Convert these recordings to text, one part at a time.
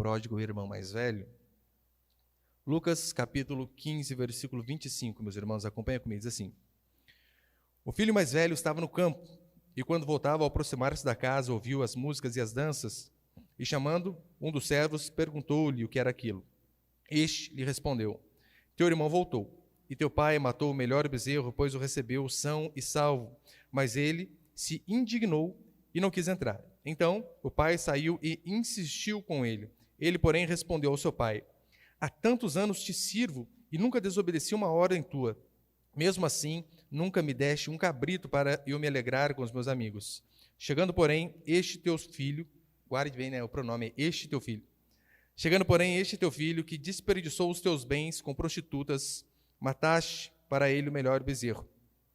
pródigo e o irmão mais velho? Lucas capítulo 15, versículo 25, meus irmãos, acompanha comigo, diz assim: O filho mais velho estava no campo, e quando voltava, ao aproximar-se da casa, ouviu as músicas e as danças, e chamando um dos servos, perguntou-lhe o que era aquilo. Este lhe respondeu: Teu irmão voltou, e teu pai matou o melhor bezerro, pois o recebeu são e salvo. Mas ele se indignou e não quis entrar. Então o pai saiu e insistiu com ele. Ele, porém, respondeu ao seu pai: Há tantos anos te sirvo e nunca desobedeci uma ordem tua. Mesmo assim, nunca me deste um cabrito para eu me alegrar com os meus amigos. Chegando, porém, este teu filho, guarde bem, né, o pronome é este teu filho. Chegando, porém, este teu filho, que desperdiçou os teus bens com prostitutas, mataste para ele o melhor bezerro.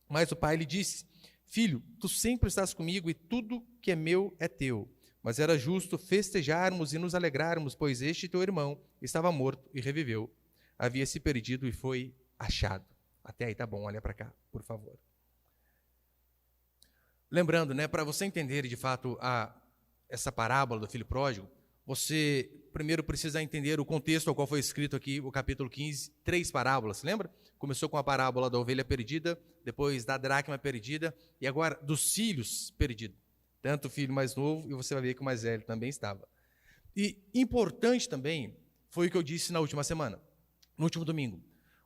Mas o pai lhe disse: Filho, tu sempre estás comigo e tudo que é meu é teu. Mas era justo festejarmos e nos alegrarmos, pois este teu irmão estava morto e reviveu. Havia se perdido e foi achado. Até aí tá bom, olha para cá, por favor. Lembrando, né, para você entender de fato essa parábola do filho pródigo, você primeiro precisa entender o contexto ao qual foi escrito aqui o capítulo 15, 3 parábolas, lembra? Começou com a parábola da ovelha perdida, depois da dracma perdida e agora dos filhos perdidos. Tanto o filho mais novo e você vai ver que o mais velho também estava. E importante também foi o que eu disse na última semana, no último domingo.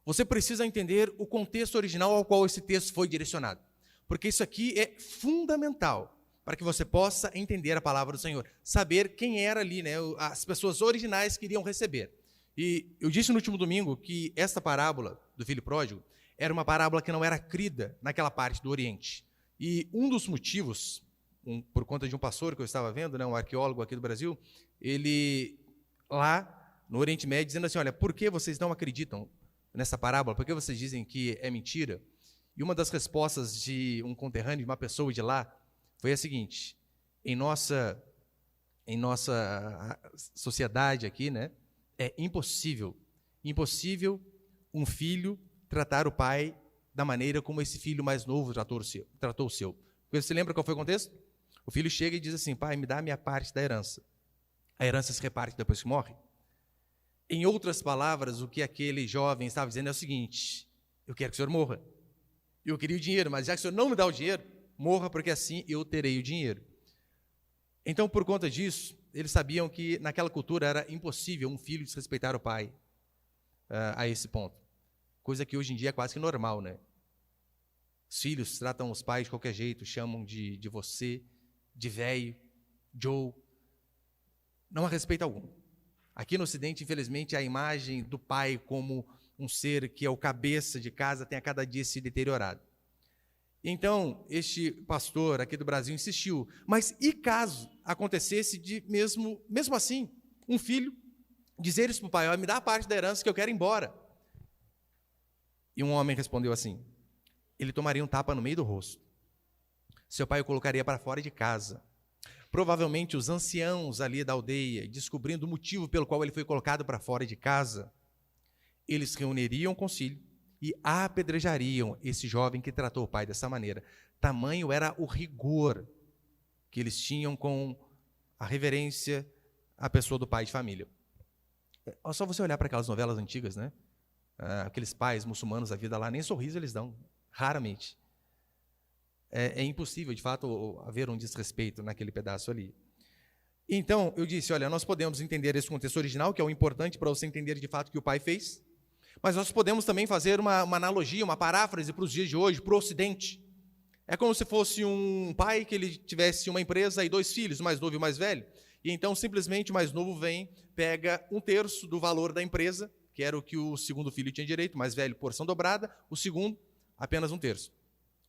Você precisa entender o contexto original ao qual esse texto foi direcionado, porque isso aqui é fundamental para que você possa entender a palavra do Senhor, saber quem era ali, né, as pessoas originais que iriam receber. E eu disse no último domingo que esta parábola do filho pródigo era uma parábola que não era crida naquela parte do Oriente. E um dos motivos, por conta de um pastor que eu estava vendo, né, um arqueólogo aqui do Brasil, ele lá no Oriente Médio dizendo assim: olha, por que vocês não acreditam nessa parábola? Por que vocês dizem que é mentira? E uma das respostas de um conterrâneo, de uma pessoa de lá, foi a seguinte: em nossa sociedade aqui, né, é impossível um filho tratar o pai da maneira como esse filho mais novo tratou o seu. Você lembra qual foi o contexto? O filho chega e diz assim: pai, me dá a minha parte da herança. A herança se reparte depois que morre. Em outras palavras, o que aquele jovem estava dizendo é o seguinte: eu quero que o senhor morra. Eu queria o dinheiro, mas já que o senhor não me dá o dinheiro, morra, porque assim eu terei o dinheiro. Então, por conta disso, eles sabiam que naquela cultura era impossível um filho desrespeitar o pai a esse ponto. Coisa que hoje em dia é quase que normal, né? Os filhos tratam os pais de qualquer jeito, chamam de você, de velho, Joe. Não há respeito algum. Aqui no Ocidente, infelizmente, a imagem do pai como um ser que é o cabeça de casa tem a cada dia se deteriorado. Então, este pastor aqui do Brasil insistiu: mas e caso acontecesse de mesmo assim, um filho dizer isso para o pai: ó, me dá a parte da herança que eu quero ir embora? E um homem respondeu assim: ele tomaria um tapa no meio do rosto. Seu pai o colocaria para fora de casa. Provavelmente os anciãos ali da aldeia, descobrindo o motivo pelo qual ele foi colocado para fora de casa, eles reuniriam um concílio e apedrejariam esse jovem que tratou o pai dessa maneira. Tamanho era o rigor que eles tinham com a reverência à pessoa do pai de família. É só você olhar para aquelas novelas antigas, né? Aqueles pais muçulmanos da vida lá, nem sorriso eles dão, raramente. É impossível, de fato, haver um desrespeito naquele pedaço ali. Então, eu disse, olha, nós podemos entender esse contexto original, que é o importante para você entender de fato o que o pai fez, mas nós podemos também fazer uma analogia, uma paráfrase para os dias de hoje, para o Ocidente. É como se fosse um pai que ele tivesse uma empresa e 2 filhos, o mais novo e o mais velho, e então simplesmente o mais novo vem, pega 1/3 do valor da empresa, que era o que o segundo filho tinha direito, o mais velho, porção dobrada, o segundo, apenas 1/3.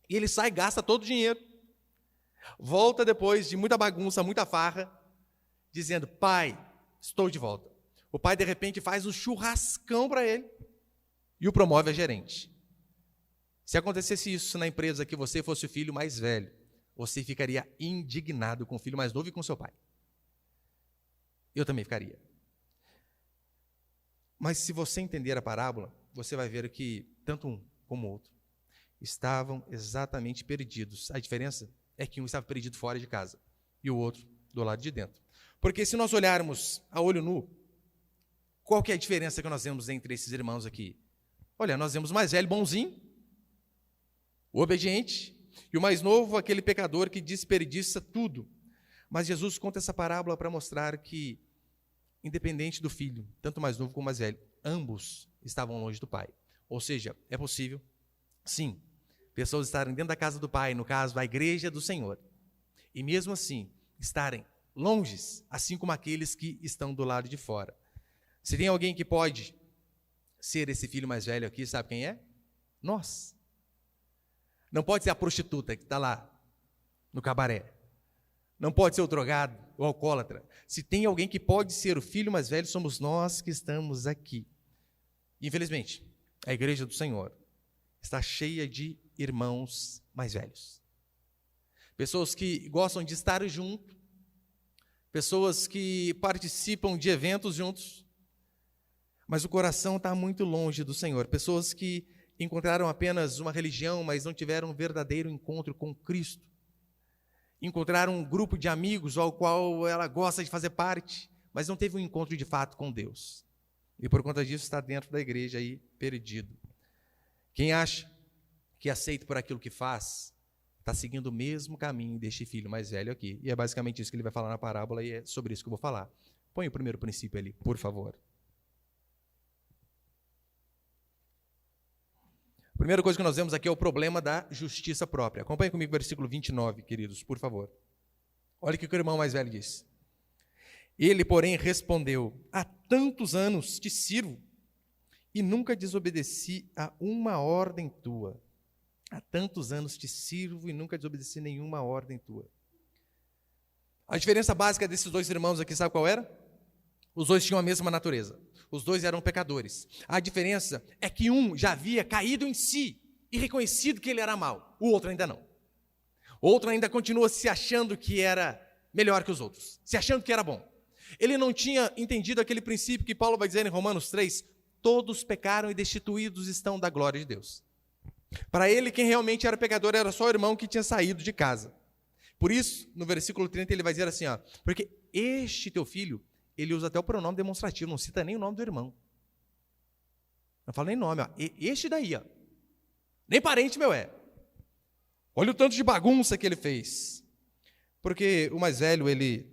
E ele sai e gasta todo o dinheiro. Volta depois de muita bagunça, muita farra, dizendo: pai, estou de volta. O pai, de repente, faz um churrascão para ele e o promove a gerente. Se acontecesse isso na empresa que você fosse o filho mais velho, você ficaria indignado com o filho mais novo e com seu pai. Eu também ficaria. Mas se você entender a parábola, você vai ver que tanto um como o outro estavam exatamente perdidos. A diferença é que um estava perdido fora de casa e o outro do lado de dentro. Porque se nós olharmos a olho nu, Qual que é a diferença que nós vemos entre esses irmãos aqui? Olha, nós vemos o mais velho, bonzinho, o obediente, e o mais novo, aquele pecador que desperdiça tudo. Mas Jesus conta essa parábola para mostrar que, independente do filho, tanto o mais novo como o mais velho, ambos estavam longe do Pai. Ou seja, é possível, sim, pessoas estarem dentro da casa do Pai, no caso, a igreja do Senhor, e mesmo assim, estarem longes, assim como aqueles que estão do lado de fora. Se tem alguém que pode ser esse filho mais velho aqui, sabe quem é? Nós. Não pode ser a prostituta que está lá no cabaré. Não pode ser o drogado, o alcoólatra. Se tem alguém que pode ser o filho mais velho, somos nós que estamos aqui. Infelizmente, a igreja do Senhor está cheia de irmãos mais velhos. Pessoas que gostam de estar junto, pessoas que participam de eventos juntos, mas o coração está muito longe do Senhor. Pessoas que encontraram apenas uma religião, mas não tiveram um verdadeiro encontro com Cristo. Encontraram um grupo de amigos ao qual ela gosta de fazer parte, mas não teve um encontro de fato com Deus. E por conta disso está dentro da igreja aí, perdido. Quem acha que é aceito por aquilo que faz, está seguindo o mesmo caminho deste filho mais velho aqui. E é basicamente isso que ele vai falar na parábola, e é sobre isso que eu vou falar. Põe o primeiro princípio ali, por favor. A primeira coisa que nós vemos aqui é o problema da justiça própria. Acompanhe comigo o versículo 29, queridos, por favor. Olha o que o irmão mais velho diz. Ele, porém, respondeu: há tantos anos te sirvo e nunca desobedeci a uma ordem tua. Há tantos anos te sirvo e nunca desobedeci nenhuma ordem tua. A diferença básica desses dois irmãos aqui, sabe qual era? Os dois tinham a mesma natureza. Os dois eram pecadores. A diferença é que um já havia caído em si e reconhecido que ele era mau. O outro ainda não. O outro ainda continua se achando que era melhor que os outros, se achando que era bom. Ele não tinha entendido aquele princípio que Paulo vai dizer em Romanos 3, todos pecaram e destituídos estão da glória de Deus. Para ele, quem realmente era pecador era só o irmão que tinha saído de casa. Por isso, no versículo 30, ele vai dizer assim, ó, porque este teu filho, ele usa até o pronome demonstrativo, não cita nem o nome do irmão. Não fala nem nome, ó. Este daí, ó. Nem parente meu é. Olha o tanto de bagunça que ele fez. Porque o mais velho, ele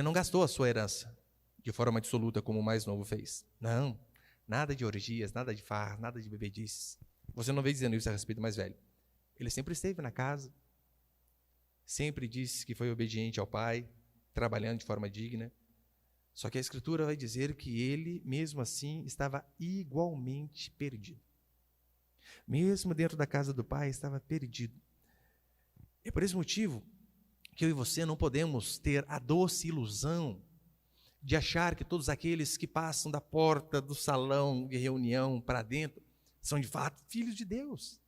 não gastou a sua herança de forma absoluta como o mais novo fez. Não, nada de orgias, nada de farra, nada de bebedices. Você não veio dizendo isso a respeito do mais velho. Ele sempre esteve na casa, sempre disse que foi obediente ao pai, trabalhando de forma digna. Só que a Escritura vai dizer que ele, mesmo assim, estava igualmente perdido. Mesmo dentro da casa do pai, estava perdido. É por esse motivo que eu e você não podemos ter a doce ilusão de achar que todos aqueles que passam da porta do salão de reunião para dentro são de fato filhos de Deus.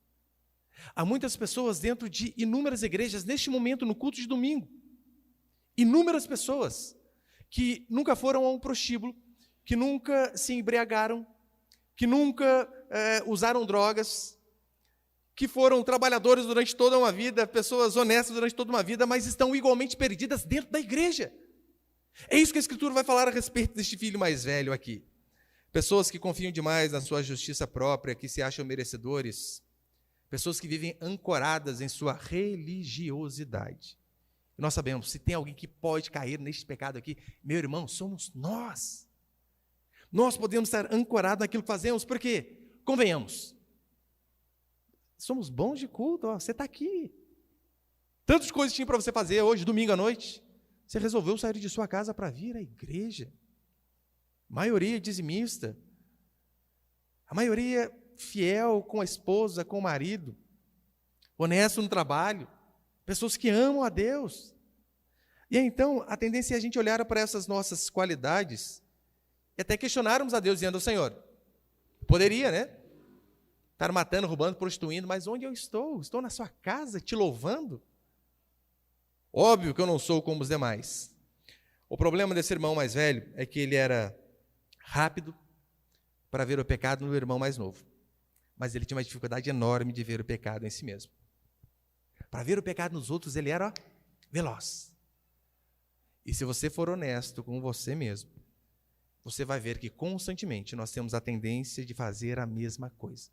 Há muitas pessoas dentro de inúmeras igrejas, neste momento, no culto de domingo. Inúmeras pessoas que nunca foram a um prostíbulo, que nunca se embriagaram, que nunca usaram drogas, que foram trabalhadores durante toda uma vida, pessoas honestas durante toda uma vida, mas estão igualmente perdidas dentro da igreja. É isso que a Escritura vai falar a respeito deste filho mais velho aqui. Pessoas que confiam demais na sua justiça própria, que se acham merecedores, pessoas que vivem ancoradas em sua religiosidade. E nós sabemos, se tem alguém que pode cair neste pecado aqui, meu irmão, somos nós. Nós podemos estar ancorados naquilo que fazemos, porque, convenhamos, somos bons de culto, ó, você está aqui. Tantas coisas tinha para você fazer hoje, domingo à noite. Você resolveu sair de sua casa para vir à igreja. Maioria dizimista. A maioria fiel com a esposa, com o marido. Honesto no trabalho. Pessoas que amam a Deus. E aí, então, a tendência é a gente olhar para essas nossas qualidades e até questionarmos a Deus, dizendo: Senhor, poderia, né? Estar matando, roubando, prostituindo, mas onde eu estou? Estou na sua casa, te louvando? Óbvio que eu não sou como os demais. O problema desse irmão mais velho é que ele era rápido para ver o pecado no irmão mais novo. Mas ele tinha uma dificuldade enorme de ver o pecado em si mesmo. Para ver o pecado nos outros, ele era veloz. E se você for honesto com você mesmo, você vai ver que constantemente nós temos a tendência de fazer a mesma coisa.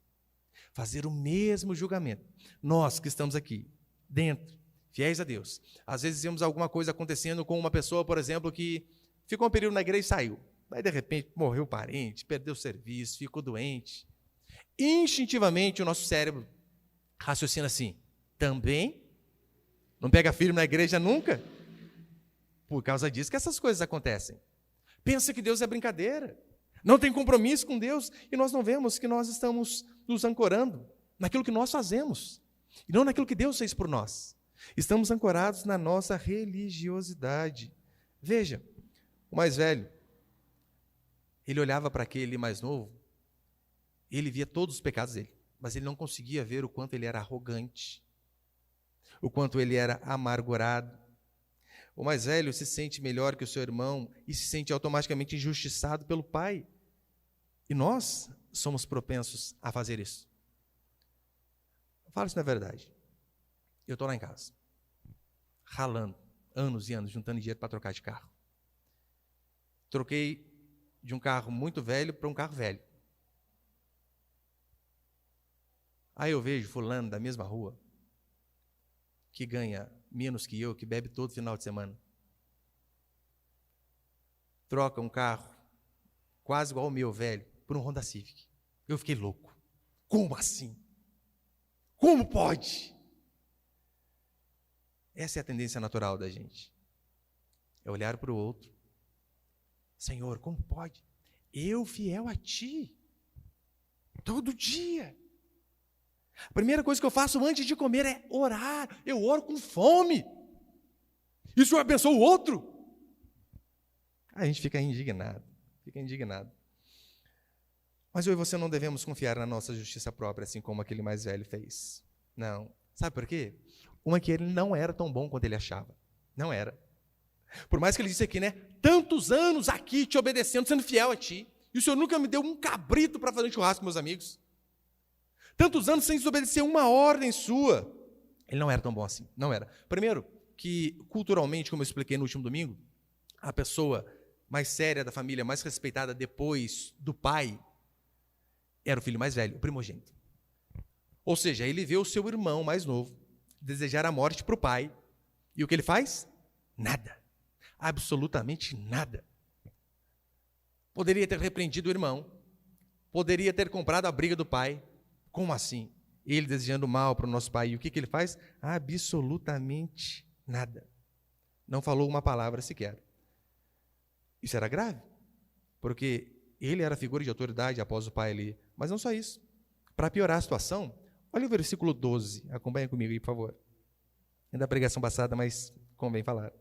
Fazer o mesmo julgamento. Nós que estamos aqui, dentro, fiéis a Deus, às vezes vemos alguma coisa acontecendo com uma pessoa, por exemplo, que ficou um período na igreja e saiu. Aí, de repente, morreu o parente, perdeu o serviço, ficou doente. Instintivamente, o nosso cérebro raciocina assim: também? Não pega firme na igreja nunca? Por causa disso que essas coisas acontecem. Pensa que Deus é brincadeira. Não tem compromisso com Deus. E nós não vemos que nós estamos nos ancorando naquilo que nós fazemos. E não naquilo que Deus fez por nós. Estamos ancorados na nossa religiosidade. Veja, o mais velho, ele olhava para aquele mais novo, ele via todos os pecados dele, mas ele não conseguia ver o quanto ele era arrogante, o quanto ele era amargurado. O mais velho se sente melhor que o seu irmão e se sente automaticamente injustiçado pelo pai. E nós somos propensos a fazer isso. Fala se não é verdade. Eu estou lá em casa, ralando, anos e anos, juntando dinheiro para trocar de carro. Troquei de um carro muito velho para um carro velho. Aí eu vejo fulano da mesma rua, que ganha menos que eu, que bebe todo final de semana. Troca um carro quase igual ao meu velho, por um Honda Civic. Eu fiquei louco. Como assim? Como pode? Essa é a tendência natural da gente. É olhar para o outro. Senhor, como pode? Eu fiel a Ti. Todo dia. A primeira coisa que eu faço antes de comer é orar. Eu oro com fome. E o Senhor abençoa o outro? A gente fica indignado. Mas eu e você não devemos confiar na nossa justiça própria, assim como aquele mais velho fez. Não. Sabe por quê? Uma que ele não era tão bom quanto ele achava. Não era. Por mais que ele disse aqui, né? Tantos anos aqui te obedecendo, sendo fiel a Ti. E o Senhor nunca me deu um cabrito para fazer um churrasco com meus amigos. Tantos anos sem desobedecer uma ordem sua. Ele não era tão bom assim. Não era. Primeiro, que culturalmente, como eu expliquei no último domingo, a pessoa mais séria da família, mais respeitada depois do pai, era o filho mais velho, o primogênito. Ou seja, ele vê o seu irmão mais novo desejar a morte para o pai. E o que ele faz? Nada. Absolutamente nada. Poderia ter repreendido o irmão. Poderia ter comprado a briga do pai. Como assim? Ele desejando mal para o nosso pai. E o que ele faz? Absolutamente nada. Não falou uma palavra sequer. Isso era grave. Porque ele era a figura de autoridade após o pai ali. Mas não só isso. Para piorar a situação, olha o versículo 12. Acompanha comigo aí, por favor. É da pregação passada, mas convém falar.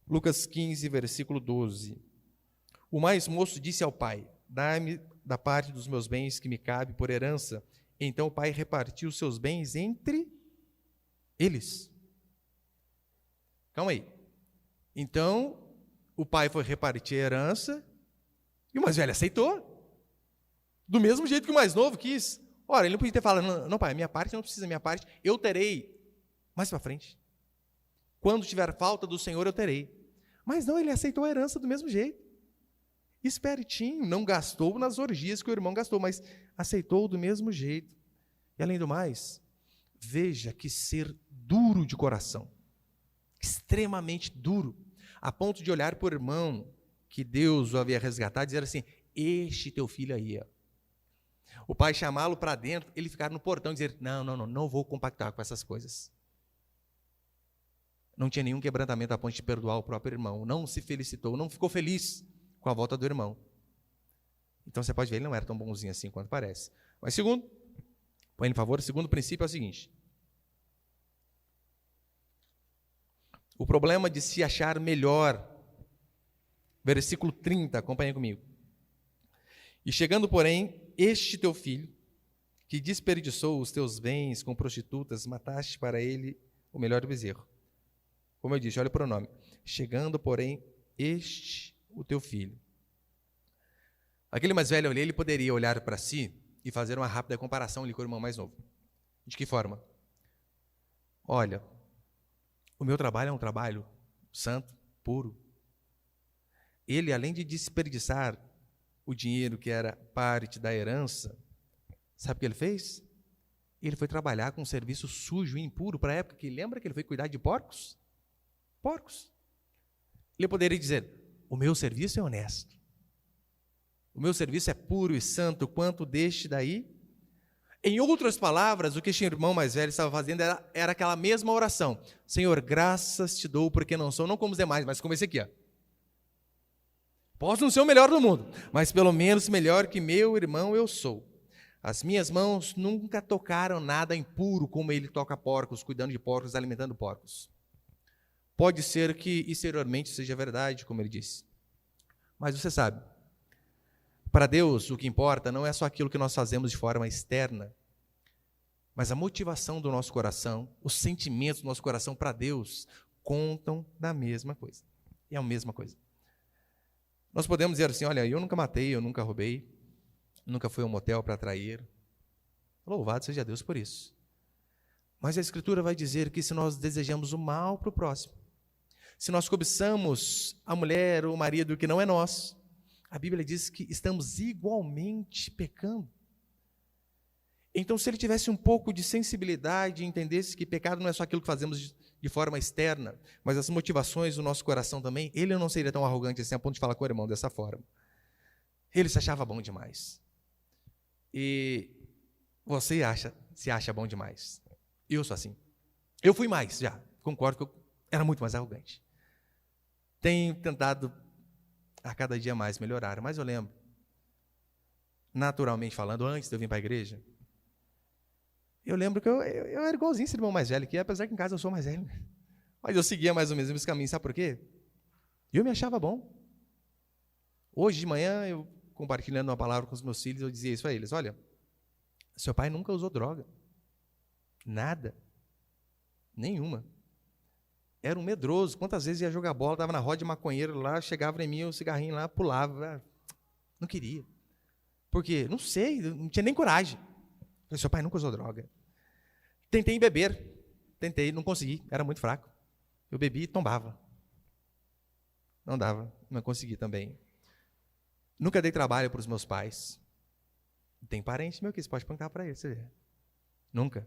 Lucas 15, versículo 12. O mais moço disse ao pai: dá-me da parte dos meus bens que me cabe por herança. Então o pai repartiu os seus bens entre eles. Calma aí. Então o pai foi repartir a herança e o mais velho aceitou. Do mesmo jeito que o mais novo quis. Ora, ele não podia ter falado: não, pai, a minha parte não precisa, a minha parte eu terei mais para frente. Quando tiver falta do Senhor, eu terei. Mas não, ele aceitou a herança do mesmo jeito. Espertinho, não gastou nas orgias que o irmão gastou, mas aceitou do mesmo jeito. E além do mais, veja que ser duro de coração, extremamente duro, a ponto de olhar para o irmão que Deus o havia resgatado e dizer assim: este teu filho aí, ó. O pai chamá-lo para dentro, ele ficar no portão e dizer: não vou compactar com essas coisas. Não tinha nenhum quebrantamento a ponto de perdoar o próprio irmão, não se felicitou, não ficou feliz com a volta do irmão. Então você pode ver, ele não era tão bonzinho assim quanto parece. Mas segundo, põe em favor, o segundo princípio é o seguinte: o problema de se achar melhor. Versículo 30, acompanha comigo. E chegando, porém, este teu filho, que desperdiçou os teus bens com prostitutas, mataste para ele o melhor bezerro. Como eu disse, olha o pronome. Chegando, porém, este o teu filho. Aquele mais velho, ele poderia olhar para si e fazer uma rápida comparação ali com o irmão mais novo. De que forma? Olha, o meu trabalho é um trabalho santo, puro. ele, além de desperdiçar o dinheiro que era parte da herança, sabe o que ele fez? Ele foi trabalhar com um serviço sujo e impuro para a época, que lembra que ele foi cuidar de porcos? Porcos. Ele poderia dizer, o meu serviço é honesto. O meu serviço é puro e santo, quanto deste daí. Em outras palavras, o que este irmão mais velho estava fazendo era aquela mesma oração. Senhor, graças te dou, porque não sou, não como os demais, mas como esse aqui. Ó. Posso não ser o melhor do mundo, mas pelo menos melhor que meu irmão eu sou. As minhas mãos nunca tocaram nada impuro, como ele toca porcos, cuidando de porcos, alimentando porcos. Pode ser que exteriormente seja verdade, como ele disse. Mas você sabe, para Deus o que importa não é só aquilo que nós fazemos de forma externa, mas a motivação do nosso coração, os sentimentos do nosso coração para Deus contam da mesma coisa. É a mesma coisa. Nós podemos dizer assim, olha, eu nunca matei, eu nunca roubei, nunca fui a um motel para trair. Louvado seja Deus por isso. Mas a Escritura vai dizer que se nós desejamos o mal para o próximo, se nós cobiçamos a mulher ou o marido que não é nosso, a Bíblia diz que estamos igualmente pecando. Então, se ele tivesse um pouco de sensibilidade e entendesse que pecado não é só aquilo que fazemos de forma externa, mas as motivações do nosso coração também, ele não seria tão arrogante assim a ponto de falar com o irmão dessa forma. Ele se achava bom demais. E você se acha bom demais. Eu sou assim. Eu fui mais, já. Concordo que eu era muito mais arrogante. Tenho tentado a cada dia mais melhorar, mas eu lembro, naturalmente falando, antes de eu vir para a igreja, eu lembro que eu era igualzinho esse irmão mais velho, que apesar que em casa eu sou mais velho, mas eu seguia mais ou menos esse caminho, sabe por quê? Eu me achava bom. Hoje de manhã, eu compartilhando uma palavra com os meus filhos, eu dizia isso a eles, olha, seu pai nunca usou droga, nada, nenhuma. Era um medroso, quantas vezes ia jogar bola, estava na roda de maconheiro lá, chegava em mim, o cigarrinho lá, pulava, não queria. Por quê? Não sei, não tinha nem coragem. Falei, seu pai nunca usou droga. Tentei beber, não consegui, era muito fraco. Eu bebi e tombava. Não dava, não consegui também. Nunca dei trabalho para os meus pais. Tem parente meu que você pode perguntar para ele, você vê. Nunca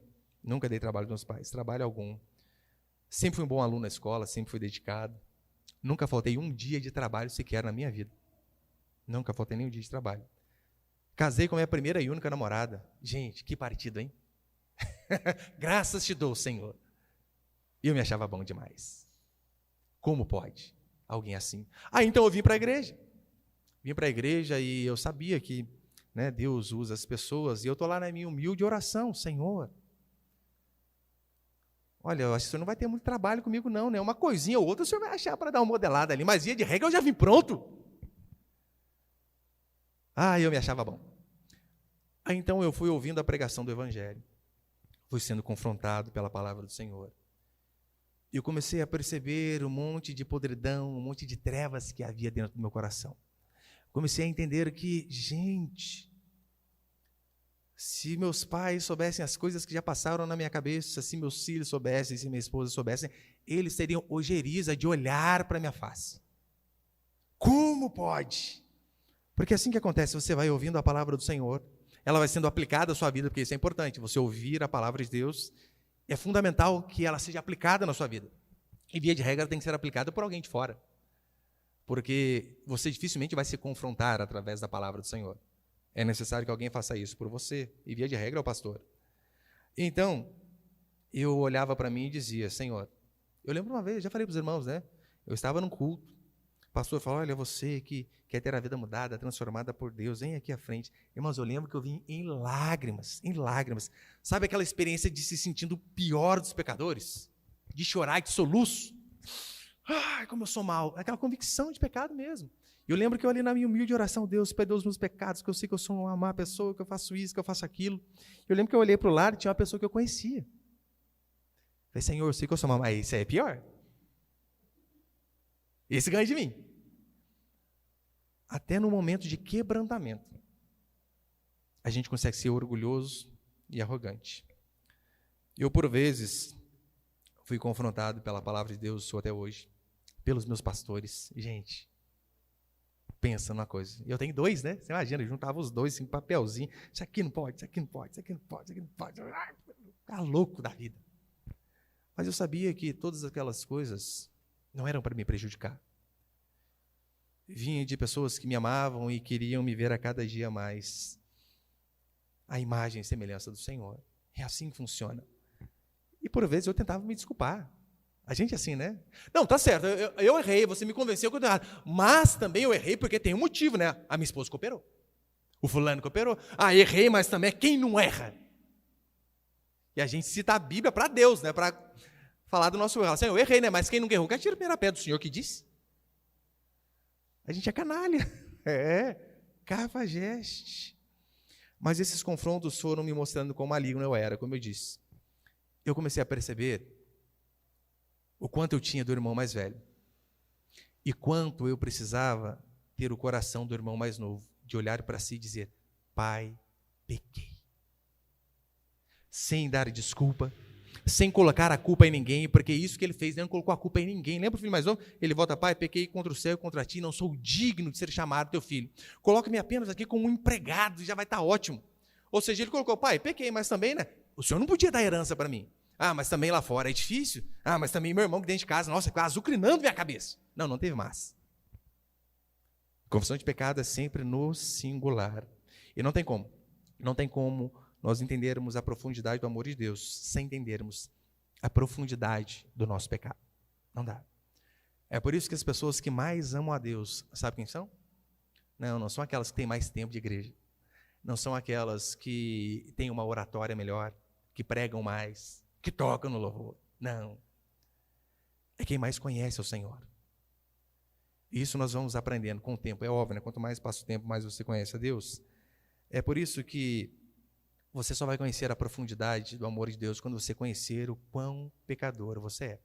dei trabalho para os meus pais, trabalho algum. Sempre fui um bom aluno na escola, sempre fui dedicado. Nunca faltei um dia de trabalho sequer na minha vida. Nunca faltei nem um dia de trabalho. Casei com a minha primeira e única namorada. Gente, que partido, hein? Graças te dou, Senhor. E eu me achava bom demais. Como pode alguém assim? Então eu vim para a igreja. Vim para a igreja e eu sabia que Deus usa as pessoas. E eu estou lá na minha humilde oração, Senhor. Olha, eu acho que o senhor não vai ter muito trabalho comigo não, né? Uma coisinha ou outra o senhor vai achar para dar uma modelada ali, mas via de regra eu já vim pronto. Eu me achava bom. Então eu fui ouvindo a pregação do Evangelho, fui sendo confrontado pela palavra do Senhor. E eu comecei a perceber um monte de podridão, um monte de trevas que havia dentro do meu coração. Comecei a entender que, gente, se meus pais soubessem as coisas que já passaram na minha cabeça, se meus filhos soubessem, se minha esposa soubessem, eles teriam ojeriza de olhar para a minha face. Como pode? Porque assim que acontece, você vai ouvindo a palavra do Senhor, ela vai sendo aplicada à sua vida, porque isso é importante, você ouvir a palavra de Deus, é fundamental que ela seja aplicada na sua vida. E via de regra ela tem que ser aplicada por alguém de fora, porque você dificilmente vai se confrontar através da palavra do Senhor. É necessário que alguém faça isso por você, e via de regra é o pastor. Então, eu olhava para mim e dizia, Senhor, eu lembro uma vez, já falei para os irmãos, eu estava num culto, o pastor falou, olha, você que quer ter a vida mudada, transformada por Deus, vem aqui à frente. Irmãos, eu lembro que eu vim em lágrimas. Sabe aquela experiência de se sentindo o pior dos pecadores? De chorar, de soluço? Como eu sou mal. Aquela convicção de pecado mesmo. Eu lembro que eu ali na minha humilde oração, Deus, perdoa os meus pecados, que eu sei que eu sou uma má pessoa, que eu faço isso, que eu faço aquilo. Eu lembro que eu olhei para o lado e tinha uma pessoa que eu conhecia. Falei, Senhor, eu sei que eu sou uma má, mas esse aí é pior. Esse ganha de mim. Até no momento de quebrantamento, a gente consegue ser orgulhoso e arrogante. Eu, por vezes, fui confrontado pela palavra de Deus, sou até hoje, pelos meus pastores. Gente, Pensa numa coisa. Eu tenho 2, né? Você imagina, eu juntava os 2 em papelzinho. Isso aqui não pode, isso aqui não pode, isso aqui não pode, isso aqui não pode. Tá louco da vida. Mas eu sabia que todas aquelas coisas não eram para me prejudicar. Vinha de pessoas que me amavam e queriam me ver a cada dia mais a imagem e semelhança do Senhor. É assim que funciona. E por vezes eu tentava me desculpar. A gente é assim, né? Não, tá certo, eu errei, você me convenceu que eu estou errado. Mas também eu errei porque tem um motivo, né? A minha esposa cooperou. O fulano cooperou. Ah, errei, mas também é quem não erra. E a gente cita a Bíblia para Deus, né? Para falar do nosso erro. Assim, eu errei, né? Mas quem não errou, que atira a primeira pedra do Senhor que disse. A gente é canalha. Cafajeste. Mas esses confrontos foram me mostrando quão maligno eu era, como eu disse. Eu comecei a perceber o quanto eu tinha do irmão mais velho. E quanto eu precisava ter o coração do irmão mais novo, de olhar para si e dizer, pai, pequei. Sem dar desculpa, sem colocar a culpa em ninguém, porque isso que ele fez, ele não colocou a culpa em ninguém. Lembra o filho mais novo? Ele volta, pai, pequei contra o céu e contra ti, não sou digno de ser chamado teu filho. Coloca-me apenas aqui como um empregado, já vai estar ótimo. Ou seja, ele colocou, pai, pequei, mas também, né? O senhor não podia dar herança para mim. Ah, mas também lá fora é difícil. Ah, mas também meu irmão que dentro de casa, nossa, azucrinando minha cabeça. Não, não teve mais. Confissão de pecado é sempre no singular. E não tem como. Não tem como nós entendermos a profundidade do amor de Deus sem entendermos a profundidade do nosso pecado. Não dá. É por isso que as pessoas que mais amam a Deus, sabe quem são? Não são aquelas que têm mais tempo de igreja. Não são aquelas que têm uma oratória melhor, que pregam mais, que tocam no louvor. Não. É quem mais conhece o Senhor. Isso nós vamos aprendendo com o tempo. É óbvio, né? Quanto mais passa o tempo, mais você conhece a Deus. É por isso que você só vai conhecer a profundidade do amor de Deus quando você conhecer o quão pecador você é.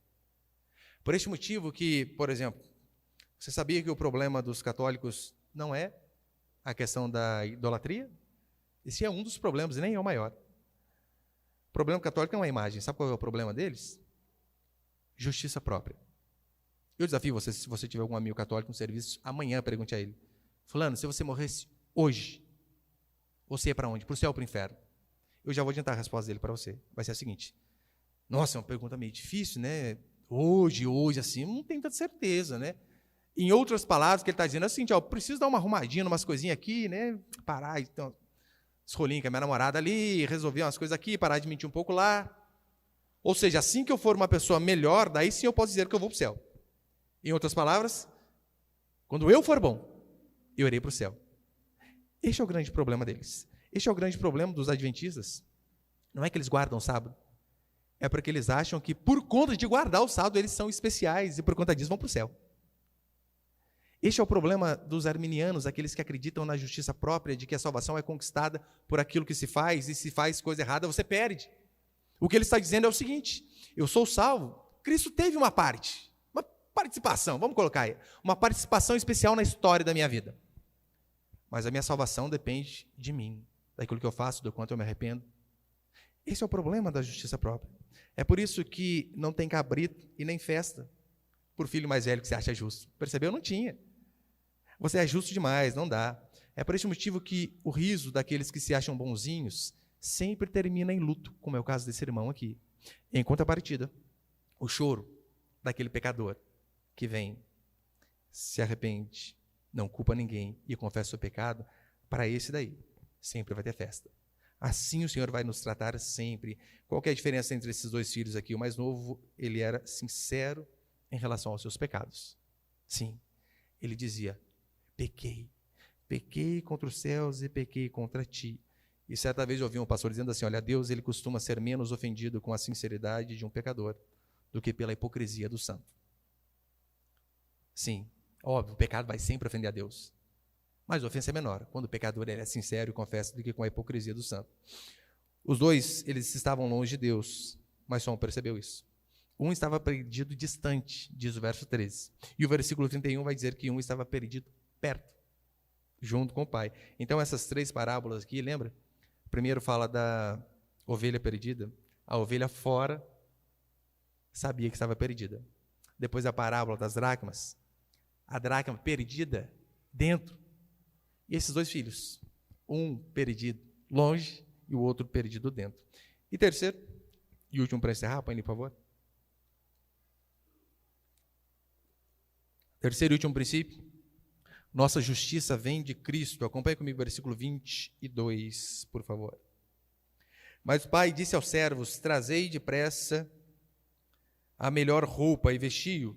Por este motivo que, por exemplo, você sabia que o problema dos católicos não é a questão da idolatria? Esse é um dos problemas, e nem é o maior. O problema católico é uma imagem. Sabe qual é o problema deles? Justiça própria. Eu desafio você, se você tiver algum amigo católico no serviço, amanhã pergunte a ele. Fulano, se você morresse hoje, você ia para onde? Para o céu ou para o inferno? Eu já vou adiantar a resposta dele para você. Vai ser a seguinte. Nossa, é uma pergunta meio difícil, né? Hoje, assim, não tenho tanta certeza, né? Em outras palavras, o que ele está dizendo é o seguinte, ó, preciso dar uma arrumadinha, umas coisinhas aqui, né? Parar, então, esse rolinho com a minha namorada ali, resolver umas coisas aqui, parar de mentir um pouco lá. Ou seja, assim que eu for uma pessoa melhor, daí sim eu posso dizer que eu vou para o céu. Em outras palavras, quando eu for bom, eu irei para o céu. Este é o grande problema deles. Este é o grande problema dos adventistas. Não é que eles guardam o sábado. É porque eles acham que por conta de guardar o sábado, eles são especiais e por conta disso vão para o céu. Este é o problema dos arminianos, aqueles que acreditam na justiça própria, de que a salvação é conquistada por aquilo que se faz, e se faz coisa errada, você perde. O que ele está dizendo é o seguinte, eu sou salvo, Cristo teve uma parte, uma participação, vamos colocar aí, uma participação especial na história da minha vida. Mas a minha salvação depende de mim, daquilo que eu faço, do quanto eu me arrependo. Esse é o problema da justiça própria. É por isso que não tem cabrito e nem festa por filho mais velho que você acha justo. Percebeu? Não tinha. Você é justo demais, não dá. É por esse motivo que o riso daqueles que se acham bonzinhos sempre termina em luto, como é o caso desse irmão aqui. Em contrapartida, o choro daquele pecador que vem, se arrepende, não culpa ninguém e confessa o seu pecado, para esse daí, sempre vai ter festa. Assim o Senhor vai nos tratar sempre. Qual que é a diferença entre esses dois filhos aqui? O mais novo, ele era sincero em relação aos seus pecados. Sim, ele dizia, pequei contra os céus e pequei contra ti. E certa vez eu ouvi um pastor dizendo assim, olha, Deus ele costuma ser menos ofendido com a sinceridade de um pecador do que pela hipocrisia do santo. Sim, óbvio, o pecado vai sempre ofender a Deus. Mas a ofensa é menor, quando o pecador ele é sincero e confessa, do que com a hipocrisia do santo. Os dois, eles estavam longe de Deus, mas só um percebeu isso. Um estava perdido distante, diz o verso 13. E o versículo 31 vai dizer que um estava perdido perto, junto com o pai. Então essas três parábolas aqui, lembra? Primeiro fala da ovelha perdida. A ovelha fora sabia que estava perdida. Depois a parábola das dracmas. A dracma perdida dentro. E esses dois filhos, um perdido longe e o outro perdido dentro. E terceiro, e último para encerrar, põe ali, por favor. Terceiro e último princípio, nossa justiça vem de Cristo. Acompanhe comigo o versículo 22, por favor. Mas o pai disse aos servos: trazei depressa a melhor roupa e vestiu,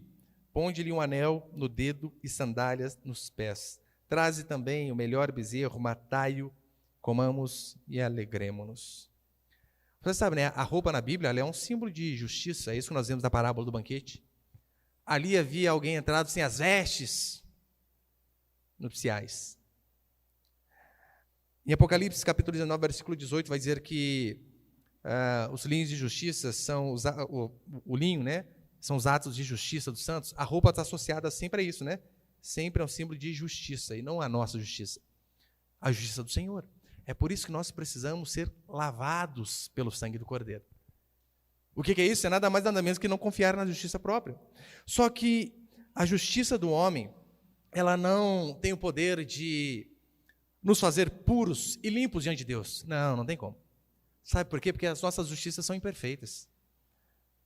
ponde-lhe um anel no dedo e sandálias nos pés. Traze também o melhor bezerro, matai-o, comamos e alegremo-nos. Você sabe, né? A roupa na Bíblia ela é um símbolo de justiça. É isso que nós vemos na parábola do banquete. Ali havia alguém entrado sem as vestes nupciais. Em Apocalipse, capítulo 19, versículo 18, vai dizer que os linhos de justiça são o linho, né? São os atos de justiça dos santos. A roupa está associada sempre a isso, né? Sempre é um símbolo de justiça, e não a nossa justiça. A justiça do Senhor. É por isso que nós precisamos ser lavados pelo sangue do Cordeiro. O que é isso? É nada mais nada menos que não confiar na justiça própria. Só que a justiça do homem, ela não tem o poder de nos fazer puros e limpos diante de Deus. Não, não tem como. Sabe por quê? Porque as nossas justiças são imperfeitas.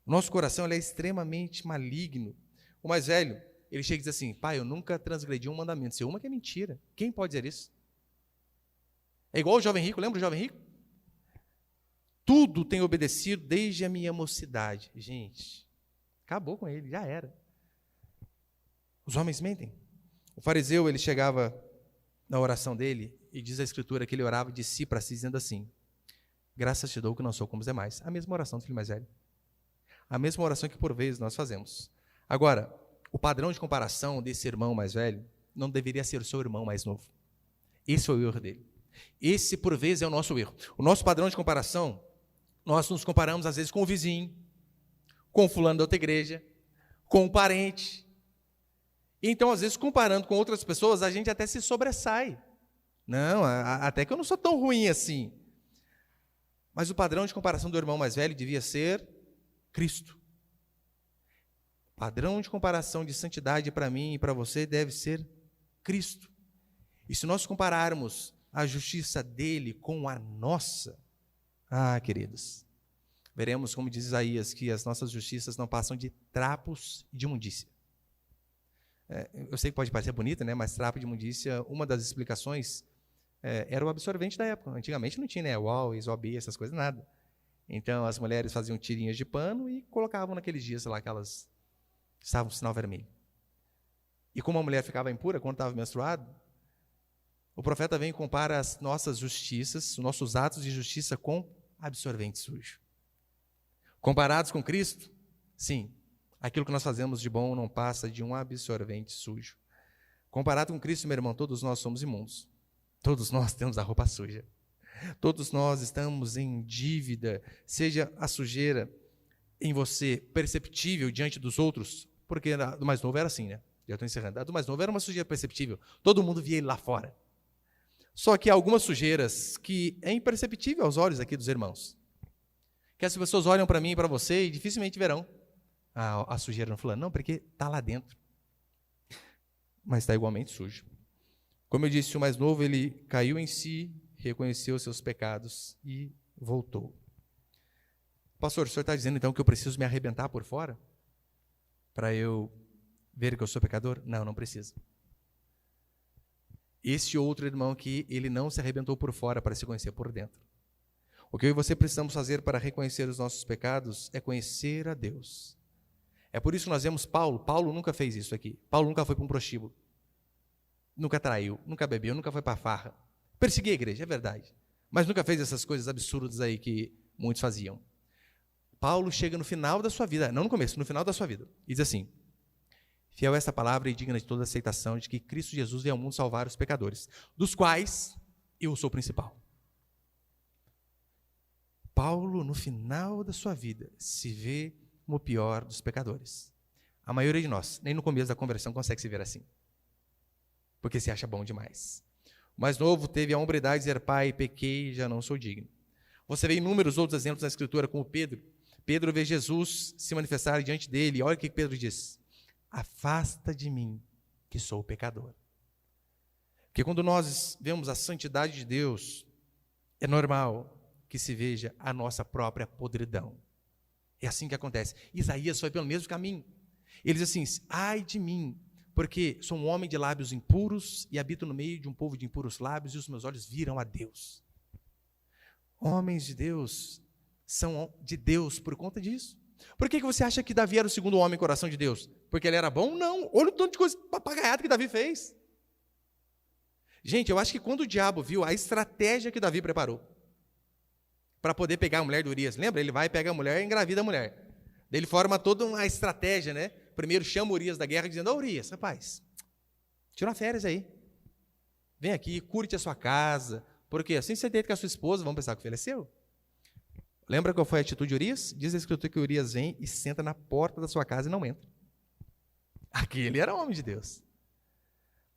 O nosso coração ele é extremamente maligno. O mais velho, ele chega e diz assim: pai, eu nunca transgredi um mandamento. Se uma que é mentira. Quem pode dizer isso? É igual o jovem rico, lembra o jovem rico? Tudo tem obedecido desde a minha mocidade. Gente, acabou com ele, já era. Os homens mentem. O fariseu, ele chegava na oração dele, e diz a Escritura que ele orava de si para si, dizendo assim: graças te dou que não sou como os demais. A mesma oração do filho mais velho. A mesma oração que por vezes nós fazemos. Agora, o padrão de comparação desse irmão mais velho não deveria ser o seu irmão mais novo. Esse foi o erro dele. Esse, por vezes, é o nosso erro. O nosso padrão de comparação, nós nos comparamos, às vezes, com o vizinho, com o fulano da outra igreja, com o parente. Então, às vezes, comparando com outras pessoas, a gente até se sobressai. Não, até que eu não sou tão ruim assim. Mas o padrão de comparação do irmão mais velho devia ser Cristo. O padrão de comparação de santidade para mim e para você deve ser Cristo. E se nós compararmos a justiça dele com a nossa, queridos, veremos, como diz Isaías, que as nossas justiças não passam de trapos de imundícia. Eu sei que pode parecer bonito, né? Mas trapo de imundícia, uma das explicações era o absorvente da época. Antigamente não tinha, né? UOL, Isobi, essas coisas, nada. Então as mulheres faziam tirinhas de pano e colocavam naqueles dias, sei lá, que elas estavam com sinal vermelho. E como a mulher ficava impura quando estava menstruado, o profeta vem e compara as nossas justiças, os nossos atos de justiça com absorvente sujo. Comparados com Cristo, sim, aquilo que nós fazemos de bom não passa de um absorvente sujo. Comparado com Cristo, meu irmão, todos nós somos imundos. Todos nós temos a roupa suja. Todos nós estamos em dívida, seja a sujeira em você perceptível diante dos outros, porque a do mais novo era assim, né? Já estou encerrando. A do mais novo era uma sujeira perceptível. Todo mundo via ele lá fora. Só que há algumas sujeiras que é imperceptível aos olhos aqui dos irmãos. Que as pessoas olham para mim e para você e dificilmente verão a sujeira no fulano. Não, porque está lá dentro. Mas está igualmente sujo. Como eu disse, o mais novo, ele caiu em si, reconheceu os seus pecados e voltou. Pastor, o senhor está dizendo então que eu preciso me arrebentar por fora? Para eu ver que eu sou pecador? Não, não preciso. Esse outro irmão aqui, ele não se arrebentou por fora para se conhecer por dentro. O que eu e você precisamos fazer para reconhecer os nossos pecados é conhecer a Deus. É por isso que nós vemos Paulo. Paulo nunca fez isso aqui. Paulo nunca foi para um prostíbulo. Nunca traiu, nunca bebeu, nunca foi para farra. Perseguia a igreja, é verdade. Mas nunca fez essas coisas absurdas aí que muitos faziam. Paulo chega no final da sua vida, não no começo, no final da sua vida, e diz assim: fiel é esta palavra e digna de toda aceitação de que Cristo Jesus veio ao mundo salvar os pecadores, dos quais eu sou o principal. Paulo, no final da sua vida, se vê como o pior dos pecadores. A maioria de nós, nem no começo da conversão, consegue se ver assim, porque se acha bom demais. O mais novo teve a hombridade de dizer: pai, pequei, já não sou digno. Você vê inúmeros outros exemplos na Escritura, como Pedro. Pedro vê Jesus se manifestar diante dele, e olha o que Pedro diz: afasta de mim, que sou pecador. Porque quando nós vemos a santidade de Deus, é normal que se veja a nossa própria podridão. É assim que acontece. Isaías foi pelo mesmo caminho. Ele diz assim: ai de mim, porque sou um homem de lábios impuros e habito no meio de um povo de impuros lábios e os meus olhos viram a Deus. Homens de Deus são de Deus por conta disso. Por que você acha que Davi era o segundo homem coração de Deus? Porque ele era bom? Não. Olha o tanto de coisa papagaiada que Davi fez. Gente, eu acho que quando o diabo viu a estratégia que Davi preparou para poder pegar a mulher de Urias, lembra? Ele vai, pega a mulher e engravida a mulher. Daí ele forma toda uma estratégia, né? Primeiro chama Urias da guerra dizendo: ô Urias, rapaz, tira uma férias aí. Vem aqui, curte a sua casa. Porque assim você deita com a sua esposa, vamos pensar que o filho é seu. Lembra qual foi a atitude de Urias? Diz a Escritura que Urias vem e senta na porta da sua casa e não entra. Aquele era homem de Deus.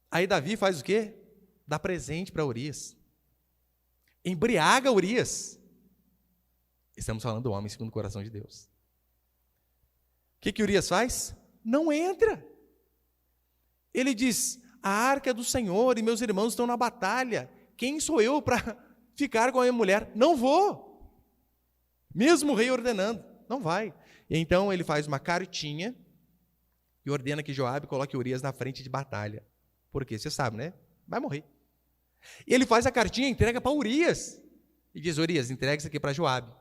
Aí Davi faz o quê? Dá presente para Urias. Embriaga Urias. Estamos falando do homem segundo o coração de Deus. O que Urias faz? Não entra. Ele diz: a arca é do Senhor e meus irmãos estão na batalha. Quem sou eu para ficar com a minha mulher? Não vou. Mesmo o rei ordenando, não vai. E então ele faz uma cartinha e ordena que Joabe coloque Urias na frente de batalha. Porque você sabe, né? Vai morrer. E ele faz a cartinha e entrega para Urias. E diz: Urias, entrega isso aqui para Joabe.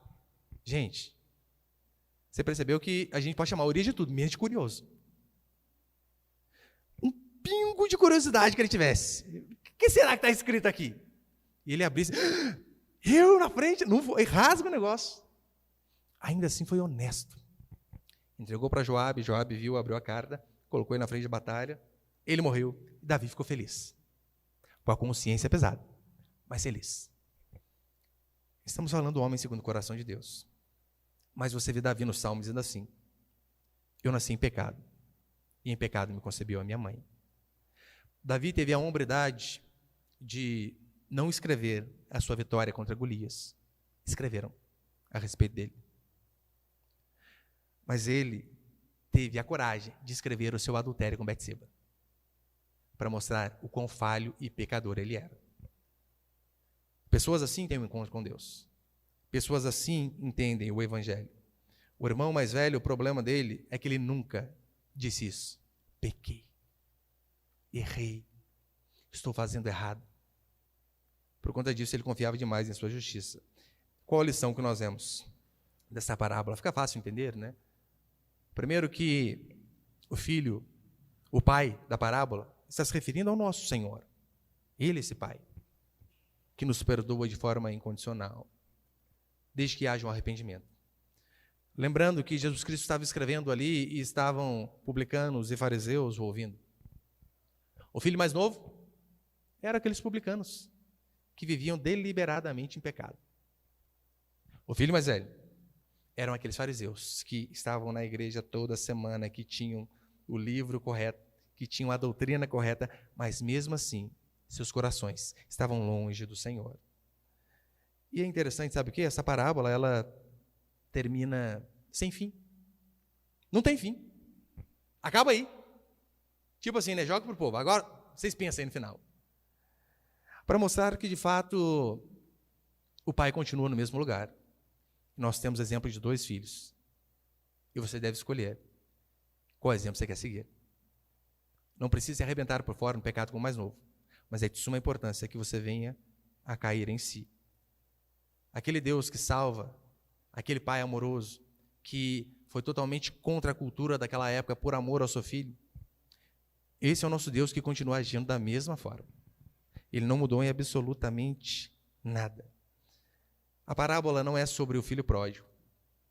Gente, você percebeu que a gente pode chamar Urias de tudo, menos de curioso. Um pingo de curiosidade que ele tivesse. O que será que está escrito aqui? E ele abrisse: eu na frente? Não vou, rasga o negócio. Ainda assim foi honesto. Entregou para Joabe, Joabe viu, abriu a carta, colocou ele na frente de batalha, ele morreu, e Davi ficou feliz. Com a consciência pesada, mas feliz. Estamos falando do homem segundo o coração de Deus. Mas você vê Davi no Salmo dizendo assim: eu nasci em pecado, e em pecado me concebeu a minha mãe. Davi teve a hombridade de não escrever a sua vitória contra Golias. Escreveram a respeito dele. Mas ele teve a coragem de escrever o seu adultério com Betseba, para mostrar o quão falho e pecador ele era. Pessoas assim têm um encontro com Deus. Pessoas assim entendem o Evangelho. O irmão mais velho, o problema dele é que ele nunca disse isso. Pequei, errei, estou fazendo errado. Por conta disso, ele confiava demais em sua justiça. Qual a lição que nós vemos dessa parábola? Fica fácil entender, né? Primeiro que o filho, o pai da parábola, está se referindo ao nosso Senhor. Ele é esse pai, que nos perdoa de forma incondicional, desde que haja um arrependimento. Lembrando que Jesus Cristo estava escrevendo ali e estavam publicanos e fariseus o ouvindo. O filho mais novo era aqueles publicanos que viviam deliberadamente em pecado. O filho mais velho eram aqueles fariseus que estavam na igreja toda semana, que tinham o livro correto, que tinham a doutrina correta, mas mesmo assim, seus corações estavam longe do Senhor. E é interessante, sabe o quê? Essa parábola, ela termina sem fim. Não tem fim. Acaba aí. Tipo assim, né? Joga pro povo. Agora, vocês pensem aí no final. Para mostrar que, de fato, o pai continua no mesmo lugar. Nós temos exemplo de 2 filhos. E você deve escolher qual exemplo você quer seguir. Não precisa se arrebentar por fora no pecado com o mais novo. Mas é de suma importância que você venha a cair em si. Aquele Deus que salva, aquele pai amoroso, que foi totalmente contra a cultura daquela época por amor ao seu filho, esse é o nosso Deus que continua agindo da mesma forma. Ele não mudou em absolutamente nada. A parábola não é sobre o filho pródigo.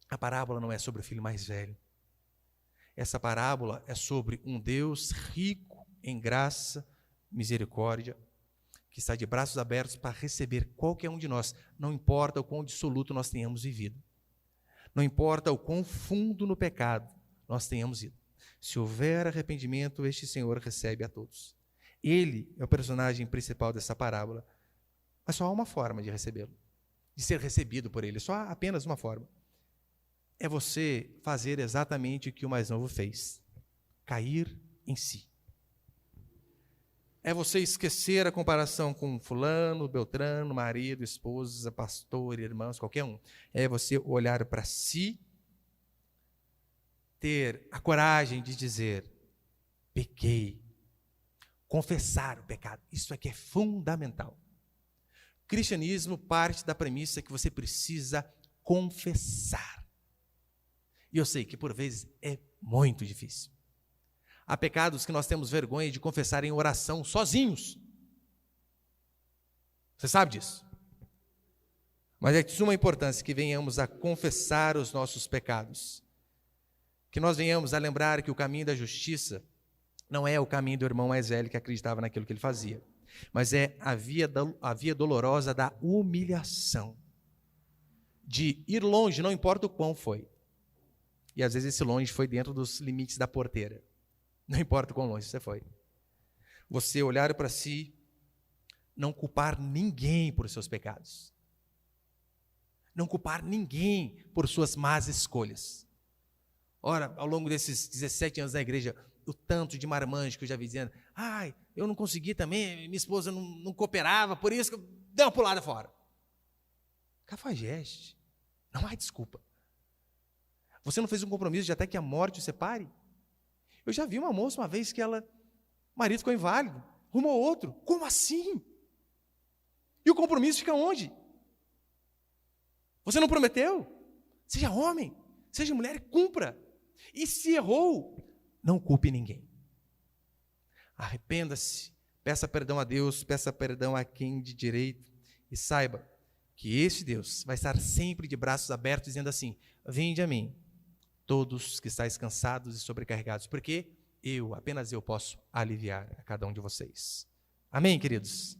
A parábola não é sobre o filho mais velho. Essa parábola é sobre um Deus rico em graça, misericórdia, que está de braços abertos para receber qualquer um de nós, não importa o quão dissoluto nós tenhamos vivido, não importa o quão fundo no pecado nós tenhamos ido. Se houver arrependimento, este Senhor recebe a todos. Ele é o personagem principal dessa parábola, mas só há uma forma de recebê-lo, de ser recebido por ele, só há apenas uma forma. É você fazer exatamente o que o mais novo fez, cair em si. É você esquecer a comparação com fulano, beltrano, marido, esposa, pastor, irmãos, qualquer um. É você olhar para si, ter a coragem de dizer, pequei. Confessar o pecado. Isso aqui é fundamental. O cristianismo parte da premissa que você precisa confessar. E eu sei que por vezes é muito difícil. Há pecados que nós temos vergonha de confessar em oração sozinhos. Você sabe disso? Mas é de suma importância que venhamos a confessar os nossos pecados. Que nós venhamos a lembrar que o caminho da justiça não é o caminho do irmão mais velho que acreditava naquilo que ele fazia, mas é a via dolorosa da humilhação. De ir longe, não importa o quão foi. E às vezes esse longe foi dentro dos limites da porteira. Não importa o quão longe você foi. Você olhar para si, não culpar ninguém por seus pecados. Não culpar ninguém por suas más escolhas. Ora, ao longo desses 17 anos na igreja, o tanto de marmanjo que eu já vi dizendo, eu não consegui também, minha esposa não cooperava, por isso que eu dei uma pulada fora. Cafajeste, não há desculpa. Você não fez um compromisso de até que a morte o separe? Eu já vi uma moça uma vez que o marido ficou inválido, rumou outro. Como assim? E o compromisso fica onde? Você não prometeu? Seja homem, seja mulher e cumpra. E se errou, não culpe ninguém. Arrependa-se, peça perdão a Deus, peça perdão a quem de direito e saiba que esse Deus vai estar sempre de braços abertos dizendo assim, vinde a mim, todos que estáis cansados e sobrecarregados, porque apenas eu posso aliviar a cada um de vocês. Amém, queridos?